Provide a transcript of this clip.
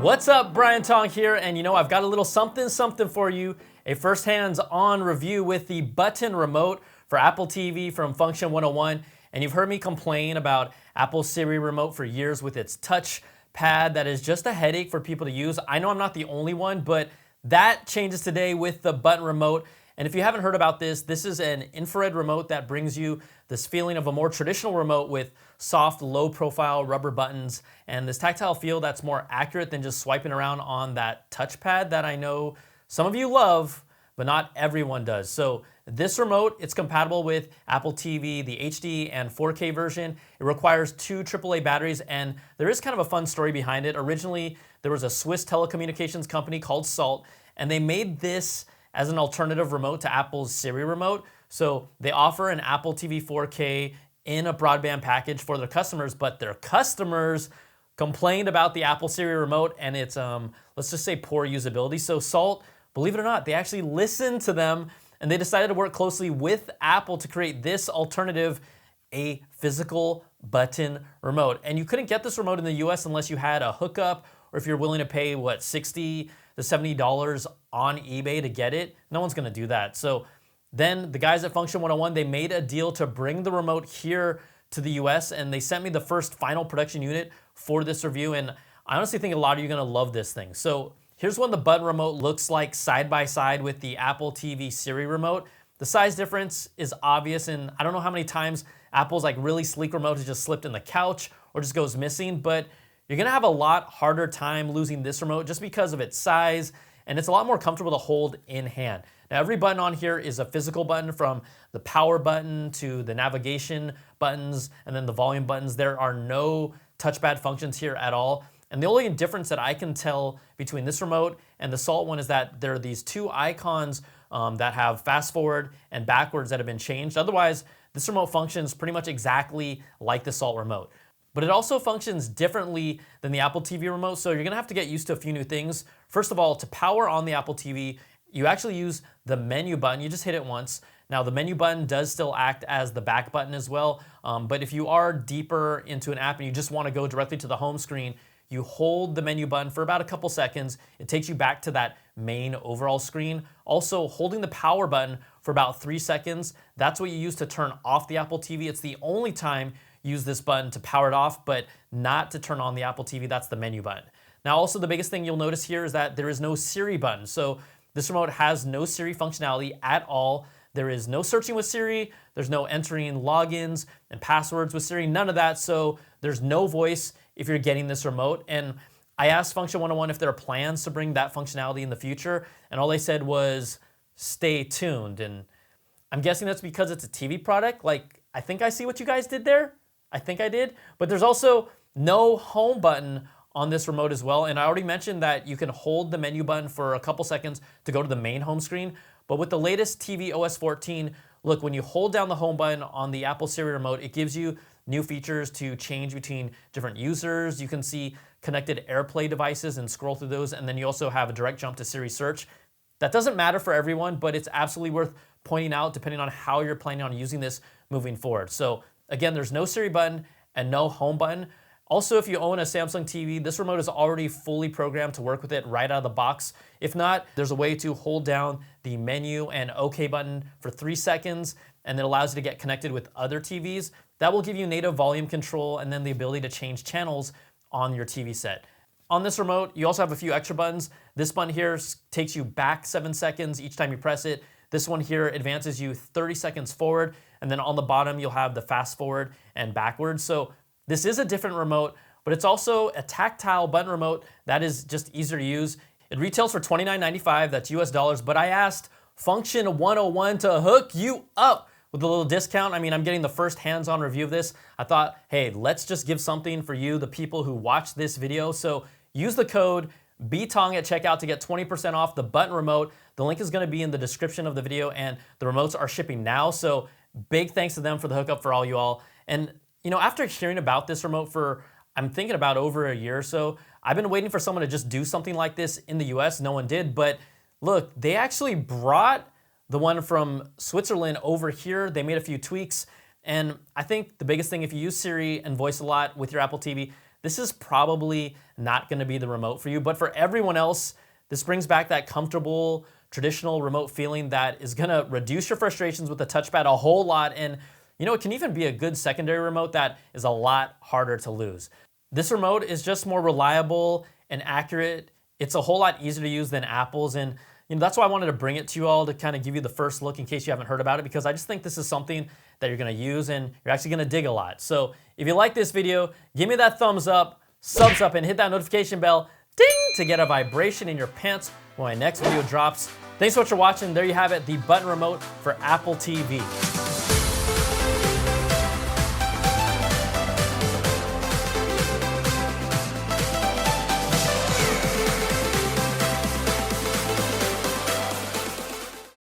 What's up, Brian Tong here, and I've got a little something for you, a first hands-on review with the button remote for Apple TV from Function 101. And you've heard me complain about Apple Siri remote for years with its touchpad that is just a headache for people to use. I know I'm not the only one, but that changes today with the button remote. And if you haven't heard about this, this is an infrared remote that brings you this feeling of a more traditional remote with soft, low-profile rubber buttons and this tactile feel that's more accurate than just swiping around on that touchpad that I know some of you love, but not everyone does. So this remote, it's compatible with Apple TV, the HD and 4K version. It requires 2 AAA batteries, and there is kind of a fun story behind it. Originally, there was a Swiss telecommunications company called Salt, and they made this as an alternative remote to Apple's Siri remote. So they offer an Apple TV 4K in a broadband package for their customers, but their customers complained about the Apple Siri remote and its, let's just say, poor usability. So Salt, believe it or not, they actually listened to them and they decided to work closely with Apple to create this alternative, a physical button remote. And you couldn't get this remote in the US unless you had a hookup, or if you're willing to pay, what, $60 to $70 on eBay to get it. No one's gonna do that. So then the guys at Function 101, they made a deal to bring the remote here to the US, and they sent me the first final production unit for this review, and I honestly think a lot of you are gonna love this thing. So here's what the button remote looks like side by side with the Apple TV Siri remote. The size difference is obvious, and I don't know how many times Apple's like really sleek remote has just slipped in the couch or just goes missing, but you're gonna have a lot harder time losing this remote just because of its size, and it's a lot more comfortable to hold in hand. Now, every button on here is a physical button, from the power button to the navigation buttons and then the volume buttons. There are no touchpad functions here at all. And the only difference that I can tell between this remote and the Salt one is that there are these 2 icons that have fast forward and backwards that have been changed. Otherwise, this remote functions pretty much exactly like the Salt remote. But it also functions differently than the Apple TV remote, so you're gonna have to get used to a few new things. First of all, to power on the Apple TV, you actually use the menu button. You just hit it once. Now, the menu button does still act as the back button as well, but if you are deeper into an app and you just wanna go directly to the home screen, you hold the menu button for about a couple seconds. It takes you back to that main overall screen. Also, holding the power button for about 3 seconds, that's what you use to turn off the Apple TV. It's the only time you use this button to power it off, but not to turn on the Apple TV. That's the menu button. Now, also the biggest thing you'll notice here is that there is no Siri button. So this remote has no Siri functionality at all. There is no searching with Siri. There's no entering logins and passwords with Siri, none of that. So there's no voice if you're getting this remote. And I asked Function 101 if there are plans to bring that functionality in the future, and all they said was, stay tuned. And I'm guessing that's because it's a TV product. Like, I think I see what you guys did there. I think I did. But there's also no home button on this remote as well. And I already mentioned that you can hold the menu button for a couple seconds to go to the main home screen. But with the latest TV OS 14, look, when you hold down the home button on the Apple Siri remote, it gives you new features to change between different users. You can see connected AirPlay devices and scroll through those. And then you also have a direct jump to Siri search. That doesn't matter for everyone, but it's absolutely worth pointing out depending on how you're planning on using this moving forward. So again, there's no Siri button and no home button. Also, if you own a Samsung TV, this remote is already fully programmed to work with it right out of the box. If not, there's a way to hold down the menu and OK button for 3 seconds, and it allows you to get connected with other TVs. That will give you native volume control and then the ability to change channels on your TV set. On this remote, you also have a few extra buttons. This button here takes you back 7 seconds each time you press it. This one here advances you 30 seconds forward, and then on the bottom, you'll have the fast forward and backwards. So this is a different remote, but it's also a tactile button remote that is just easier to use. It retails for $29.95, that's US dollars, but I asked Function 101 to hook you up with a little discount. I mean, I'm getting the first hands-on review of this. I thought, hey, let's just give something for you, the people who watch this video. So use the code BTONG at checkout to get 20% off the button remote. The link is gonna be in the description of the video, and the remotes are shipping now. So big thanks to them for the hookup for all you all. And after hearing about this remote for, I'm thinking about over a year or so, I've been waiting for someone to just do something like this in the US. No one did, but look, they actually brought the one from Switzerland over here. They made a few tweaks, and I think the biggest thing, if you use Siri and voice a lot with your Apple TV, this is probably not gonna be the remote for you. But for everyone else, this brings back that comfortable, traditional remote feeling that is gonna reduce your frustrations with the touchpad a whole lot. And you know, it can even be a good secondary remote that is a lot harder to lose. This remote is just more reliable and accurate. It's a whole lot easier to use than Apple's, and you know, that's why I wanted to bring it to you all to kind of give you the first look in case you haven't heard about it, because I just think this is something that you're gonna use and you're actually gonna dig a lot. So if you like this video, give me that thumbs up, subs up, and hit that notification bell, ding, to get a vibration in your pants when my next video drops. Thanks so much for watching. There you have it, the button remote for Apple TV.